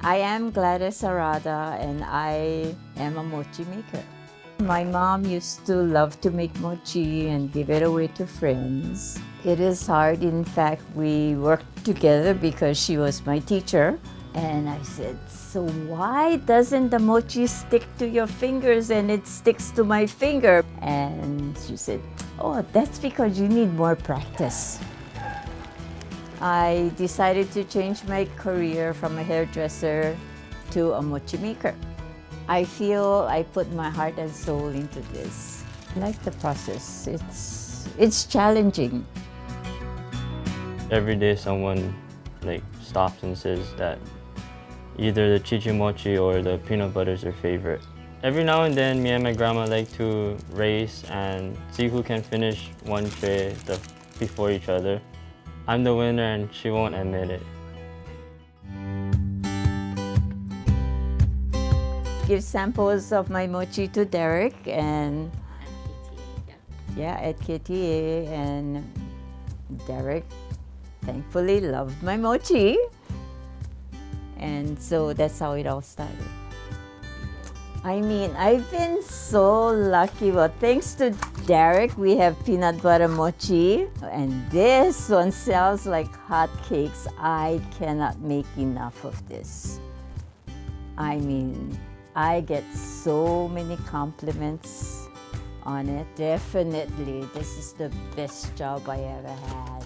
I am Gladys Harada and I am a mochi maker. My mom used to love to make mochi and give it away to friends. It is hard. In fact, we worked together because she was my teacher. And I said, so why doesn't the mochi stick to your fingers and it sticks to my finger? And she said, oh, that's because you need more practice. I decided to change my career from a hairdresser to a mochi maker. I feel I put my heart and soul into this. I like the process. It's challenging. Every day someone stops and says that either the chichi mochi or the peanut butter is their favorite. Every now and then, me and my grandma like to race and see who can finish one tray before each other. I'm the winner and she won't admit it. Give samples of my mochi to Derek and at KTA, and Derek thankfully loved my mochi, and so that's how it all started. I mean, I've been so lucky. Well, thanks to Derek, we have peanut butter mochi, and this one sells like hotcakes. I cannot make enough of this. I mean, I get so many compliments on it. Definitely, this is the best job I ever had.